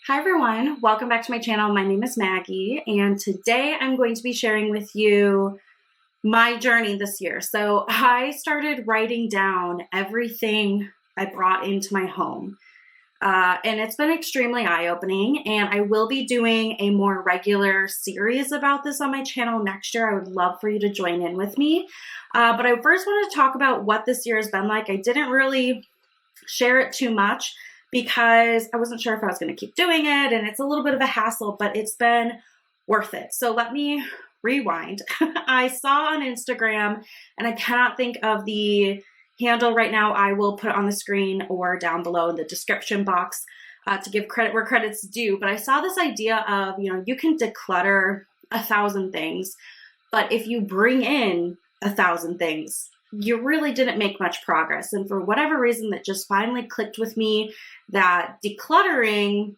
Hi everyone, welcome back to my channel. My name is Maggie and today I'm going to be sharing with you my journey this year. So I started writing down everything I brought into my home and it's been extremely eye-opening, and I will be doing a more regular series about this on my channel next year. I would love for you to join in with me. But I first wanted to talk about what this year has been like. I didn't really share it too much because I wasn't sure if I was going to keep doing it, and it's a little bit of a hassle, but it's been worth it. So let me rewind. I saw on Instagram, and I cannot think of the handle right now. I will put it on the screen or down below in the description box to give credit where credit's due. But I saw this idea of, you can declutter 1,000 things, but if you bring in 1,000 things, you really didn't make much progress. And for whatever reason, that just finally clicked with me that decluttering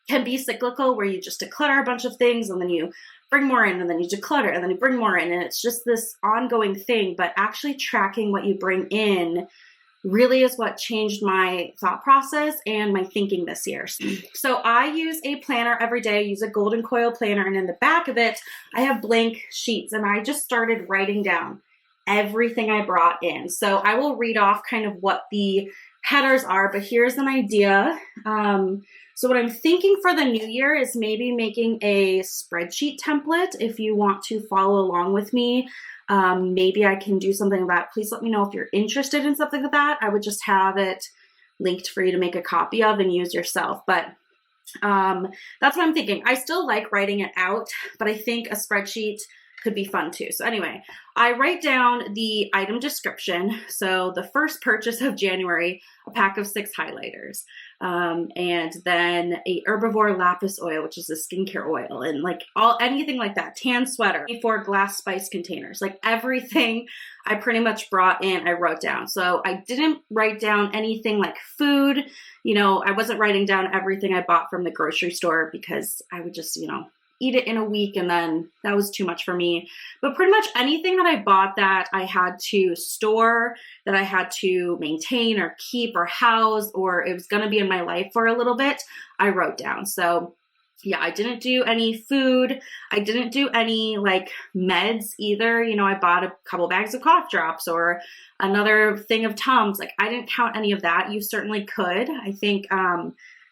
can be cyclical, where you just declutter a bunch of things and then you bring more in, and then you declutter and then you bring more in. And it's just this ongoing thing, but actually tracking what you bring in really is what changed my thought process and my thinking this year. So I use a planner every day. I use a golden coil planner, and in the back of it, I have blank sheets, and I just started writing down everything I brought in. So I will read off kind of what the headers are, but here's an idea. So what I'm thinking for the new year is maybe making a spreadsheet template. If you want to follow along with me, maybe I can do something like that. Please let me know if you're interested in something like that. I would just have it linked for you to make a copy of and use yourself. But that's what I'm thinking. I still like writing it out, but I think a spreadsheet could be fun too. So anyway, I write down the item description. So the first purchase of January, a pack of 6 highlighters, and then a herbivore lapis oil, which is a skincare oil, and like anything like that, tan sweater, 4 glass spice containers, like everything I pretty much brought in, I wrote down. So I didn't write down anything like food. I wasn't writing down everything I bought from the grocery store because I would just, eat it in a week, and then that was too much for me. But pretty much anything that I bought that I had to store, that I had to maintain or keep or house, or it was going to be in my life for a little bit, I wrote down. So yeah, I didn't do any food. I didn't do any like meds either. I bought a couple bags of cough drops or another thing of Tums. Like, I didn't count any of that. You certainly could. I think,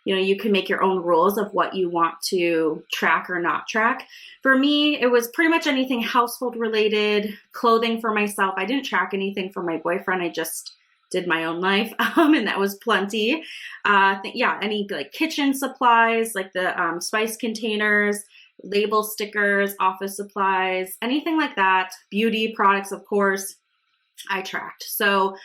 you can make your own rules of what you want to track or not track. For me, it was pretty much anything household related, clothing for myself. I didn't track anything for my boyfriend. I just did my own life, and that was plenty. Any like kitchen supplies, like the spice containers, label stickers, office supplies, anything like that. Beauty products, of course, I tracked. So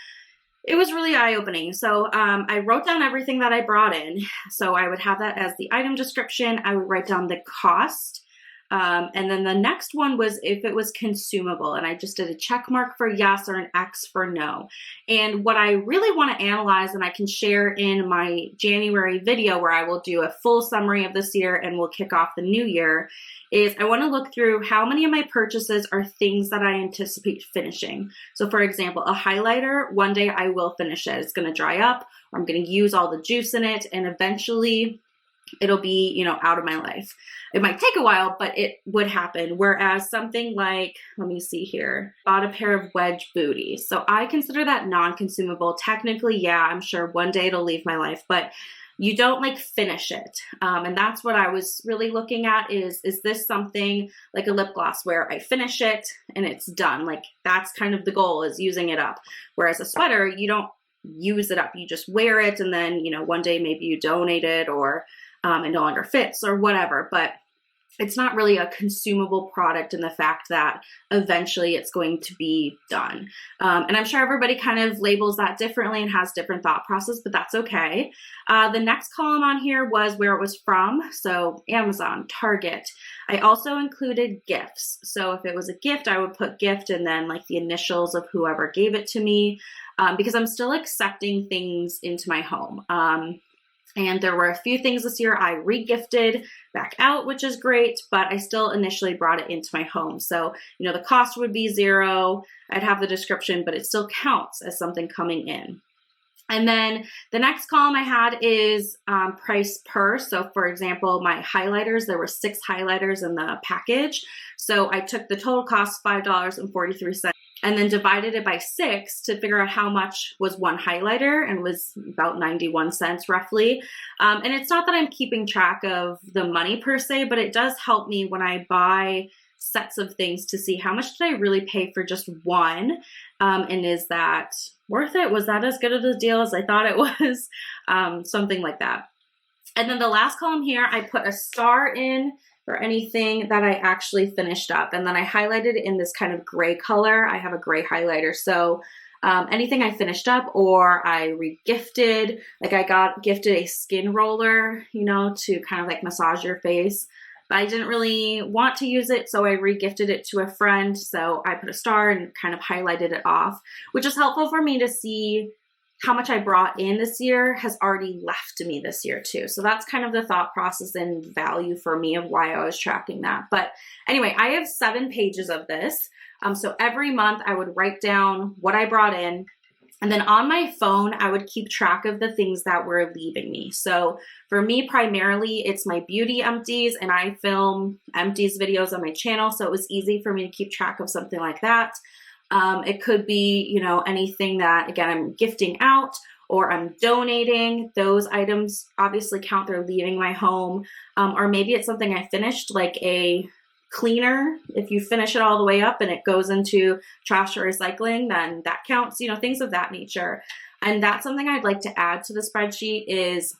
it was really eye-opening. So I wrote down everything that I brought in. So I would have that as the item description. I would write down the cost. And then the next one was if it was consumable. And I just did a check mark for yes or an X for no. And what I really want to analyze, and I can share in my January video where I will do a full summary of this year and we'll kick off the new year, is I want to look through how many of my purchases are things that I anticipate finishing. So for example, a highlighter, one day I will finish it. It's going to dry up, or I'm going to use all the juice in it, and eventually it'll be, out of my life. It might take a while, but it would happen. Whereas something like, let me see here, bought a pair of wedge booties. So I consider that non-consumable. Technically, yeah, I'm sure one day it'll leave my life, but you don't like finish it. And that's what I was really looking at is this something like a lip gloss where I finish it and it's done? Like, that's kind of the goal, is using it up. Whereas a sweater, you don't use it up. You just wear it, and then, one day maybe you donate it, or it no longer fits or whatever. But it's not really a consumable product in the fact that eventually it's going to be done. And I'm sure everybody kind of labels that differently and has different thought process, but that's okay. The next column on here was where it was from. So Amazon, Target. I also included gifts. So if it was a gift, I would put gift and then like the initials of whoever gave it to me, because I'm still accepting things into my home. And there were a few things this year I re-gifted back out, which is great, but I still initially brought it into my home. So, the cost would be $0. I'd have the description, but it still counts as something coming in. And then the next column I had is price per. So for example, my highlighters, there were 6 highlighters in the package. So I took the total cost, $5.43, and then divided it by 6 to figure out how much was one highlighter, and was about 91 cents roughly. And it's not that I'm keeping track of the money per se, but it does help me when I buy sets of things to see how much did I really pay for just one, and is that worth it? Was that as good of a deal as I thought it was? Something like that. And then the last column here, I put a star in for anything that I actually finished up, and then I highlighted in this kind of gray color. I have a gray highlighter, so anything I finished up or I re-gifted, like I got gifted a skin roller, you know, to kind of like massage your face. But I didn't really want to use it, so I re-gifted it to a friend. So I put a star and kind of highlighted it off, which is helpful for me to see how much I brought in this year has already left to me this year too. So that's kind of the thought process and value for me of why I was tracking that. But anyway, I have 7 pages of this. So every month I would write down what I brought in. And then on my phone, I would keep track of the things that were leaving me. So for me, primarily, it's my beauty empties, and I film empties videos on my channel. So it was easy for me to keep track of something like that. It could be, you know, anything that, again, I'm gifting out or I'm donating. Those items obviously count. They're leaving my home. Or maybe it's something I finished, like a cleaner. If you finish it all the way up and it goes into trash or recycling, then that counts, you know, things of that nature. And that's something I'd like to add to the spreadsheet is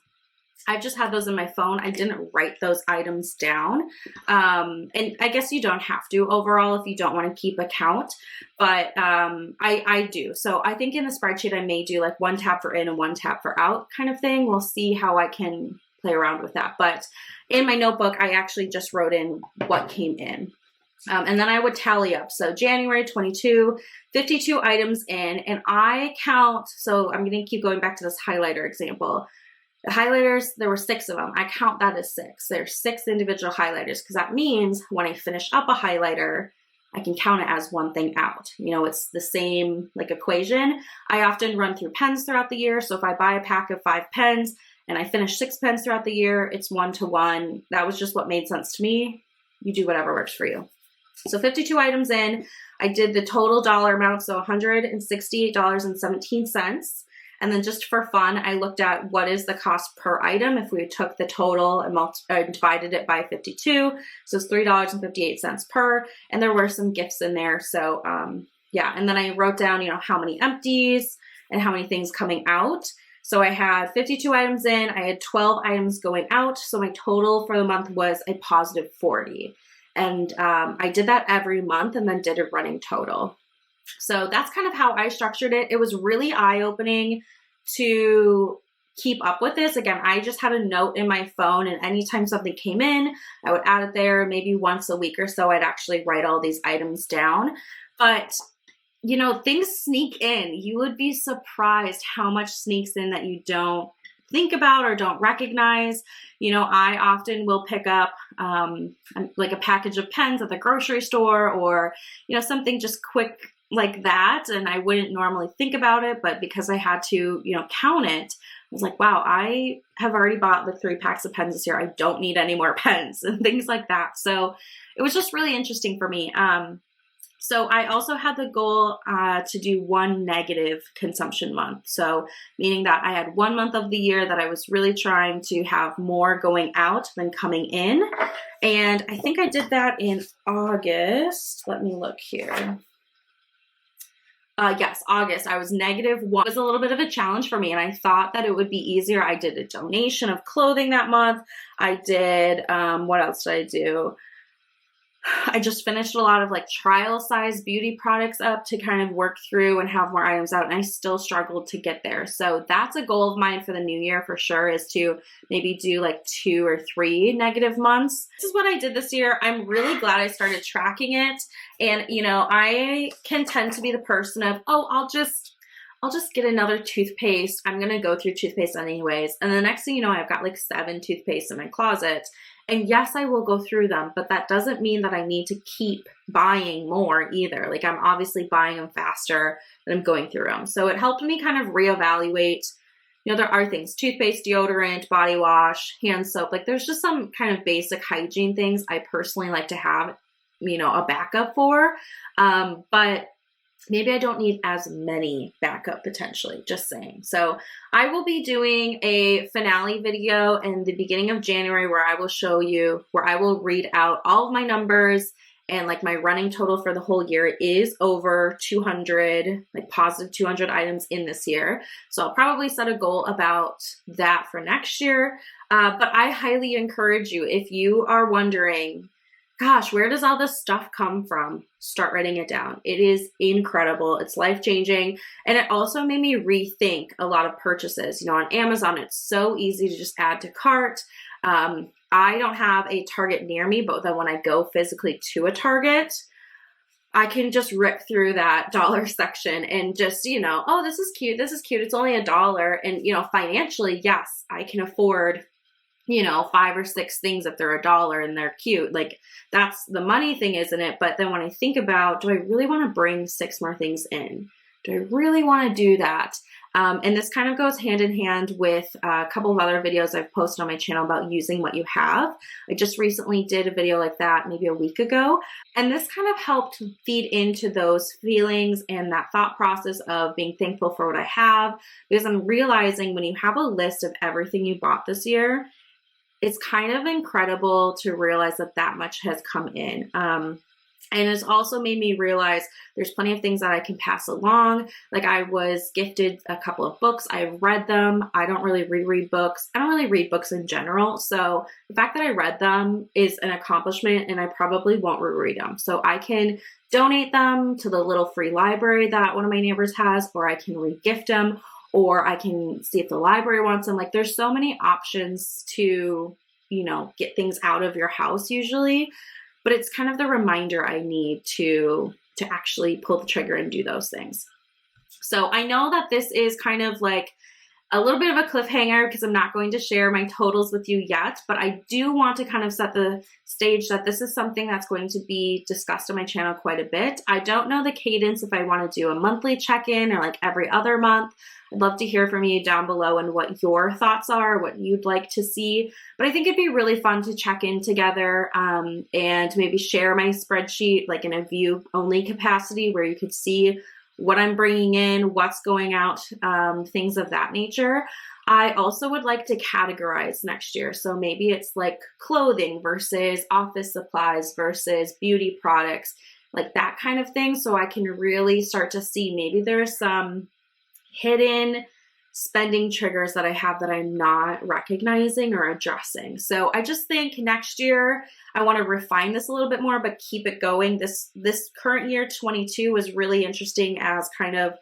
I've just had those in my phone. I didn't write those items down. And I guess you don't have to overall if you don't want to keep a count, but I do. So I think in the spreadsheet, I may do like 1 tab for in and 1 tab for out kind of thing. We'll see how I can play around with that. But in my notebook, I actually just wrote in what came in. And then I would tally up. So January 22, 52 items in, and I count. So I'm going to keep going back to this highlighter example. The highlighters, there were 6 of them. I count that as 6. There's 6 individual highlighters because that means when I finish up a highlighter, I can count it as one thing out. You know, it's the same like equation. I often run through pens throughout the year. So if I buy a pack of 5 pens and I finish 6 pens throughout the year, it's 1 to 1. That was just what made sense to me. You do whatever works for you. So 52 items in, I did the total dollar amount, so $168.17. And then just for fun, I looked at what is the cost per item if we took the total and divided it by 52. So it's $3.58 per, and there were some gifts in there. So yeah, and then I wrote down, you know, how many empties and how many things coming out. So I had 52 items in, I had 12 items going out. So my total for the month was a positive 40. And I did that every month and then did a running total. So that's kind of how I structured it. It was really eye-opening to keep up with this. Again, I just had a note in my phone, and anytime something came in, I would add it there. Maybe once a week or so, I'd actually write all these items down. But, you know, things sneak in. You would be surprised how much sneaks in that you don't think about or don't recognize. You know, I often will pick up like a package of pens at the grocery store, or, you know, something just quick like that, and I wouldn't normally think about it, but because I had to, you know, count it, I was like, wow, I have already bought like 3 packs of pens this year. I don't need any more pens and things like that. So it was just really interesting for me. So I also had the goal to do 1 negative consumption month. So meaning that I had 1 month of the year that I was really trying to have more going out than coming in. And I think I did that in August. Let me look here. Yes, August. I was -1. It was a little bit of a challenge for me, and I thought that it would be easier. I did a donation of clothing that month. I did, what else did I do? I just finished a lot of like trial size beauty products up to kind of work through and have more items out, and I still struggled to get there. So that's a goal of mine for the new year for sure, is to maybe do like 2 or 3 negative months. This is what I did this year. I'm really glad I started tracking it. And, you know, I can tend to be the person of, oh, I'll just get another toothpaste. I'm going to go through toothpaste anyways. And the next thing you know, I've got like 7 toothpastes in my closet. And yes, I will go through them, but that doesn't mean that I need to keep buying more either. Like, I'm obviously buying them faster than I'm going through them. So it helped me kind of reevaluate. There are things, toothpaste, deodorant, body wash, hand soap. Like, there's just some kind of basic hygiene things I personally like to have, a backup for. But maybe I don't need as many backup potentially, just saying. So I will be doing a finale video in the beginning of January where I will read out all of my numbers, and like my running total for the whole year is over 200, like positive 200 items in this year. So I'll probably set a goal about that for next year. But I highly encourage you, if you are wondering, gosh, where does all this stuff come from? Start writing it down. It is incredible. It's life-changing. And it also made me rethink a lot of purchases. On Amazon, it's so easy to just add to cart. I don't have a Target near me, but then when I go physically to a Target, I can just rip through that dollar section and just, oh, this is cute. This is cute. It's only $1. And, financially, yes, I can afford 5 or 6 things if they're $1 and they're cute. Like, that's the money thing, isn't it? But then when I think about, do I really want to bring 6 more things in? Do I really want to do that? And this kind of goes hand in hand with a couple of other videos I've posted on my channel about using what you have. I just recently did a video like that maybe a week ago. And this kind of helped feed into those feelings and that thought process of being thankful for what I have. Because I'm realizing when you have a list of everything you bought this year, it's kind of incredible to realize that much has come in. And it's also made me realize there's plenty of things that I can pass along. Like, I was gifted a couple of books. I've read them. I don't really reread books. I don't really read books in general. So the fact that I read them is an accomplishment, and I probably won't reread them. So I can donate them to the little free library that one of my neighbors has, or I can regift them, or I can see if the library wants them. Like, there's so many options to, get things out of your house usually, but it's kind of the reminder I need to actually pull the trigger and do those things. So I know that this is kind of like a little bit of a cliffhanger because I'm not going to share my totals with you yet, but I do want to kind of set the stage that this is something that's going to be discussed on my channel quite a bit. I don't know the cadence if I want to do a monthly check-in or like every other month. I'd love to hear from you down below and what your thoughts are, what you'd like to see. But I think it'd be really fun to check in together and maybe share my spreadsheet like in a view-only capacity where you could see what I'm bringing in, what's going out, things of that nature. I also would like to categorize next year. So maybe it's like clothing versus office supplies versus beauty products, like that kind of thing. So I can really start to see maybe there's some hidden spending triggers that I have that I'm not recognizing or addressing. So I just think next year I want to refine this a little bit more, but keep it going. This current year, 22, was really interesting as kind of,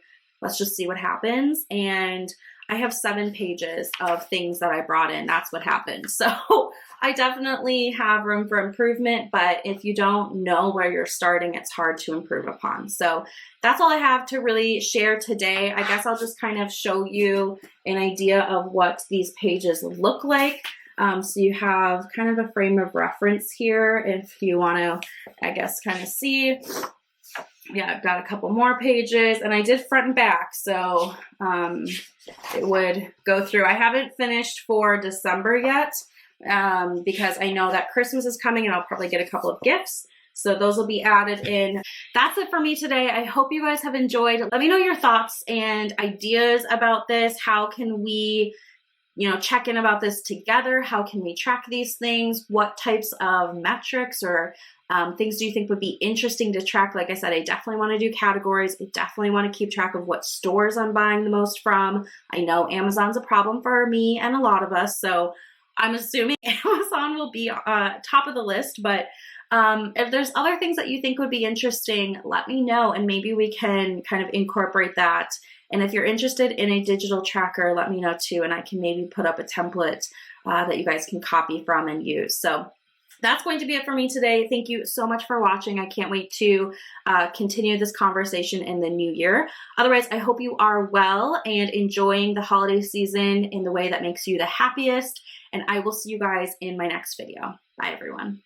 let's just see what happens. And I have 7 pages of things that I brought in. That's what happened. So I definitely have room for improvement, but if you don't know where you're starting, it's hard to improve upon. So that's all I have to really share today. I guess I'll just kind of show you an idea of what these pages look like. So you have kind of a frame of reference here if you want to, I guess, kind of see. Yeah, I've got a couple more pages, and I did front and back, so it would go through. I haven't finished for December yet because I know that Christmas is coming and I'll probably get a couple of gifts. So those will be added in. That's it for me today. I hope you guys have enjoyed. Let me know your thoughts and ideas about this. How can we check in about this together? How can we track these things? What types of metrics or things do you think would be interesting to track? Like I said, I definitely want to do categories. I definitely want to keep track of what stores I'm buying the most from. I know Amazon's a problem for me and a lot of us, so I'm assuming Amazon will be top of the list. But if there's other things that you think would be interesting, let me know, and maybe we can kind of incorporate that. And if you're interested in a digital tracker, let me know too, and I can maybe put up a template that you guys can copy from and use. So that's going to be it for me today. Thank you so much for watching. I can't wait to continue this conversation in the new year. Otherwise, I hope you are well and enjoying the holiday season in the way that makes you the happiest. And I will see you guys in my next video. Bye, everyone.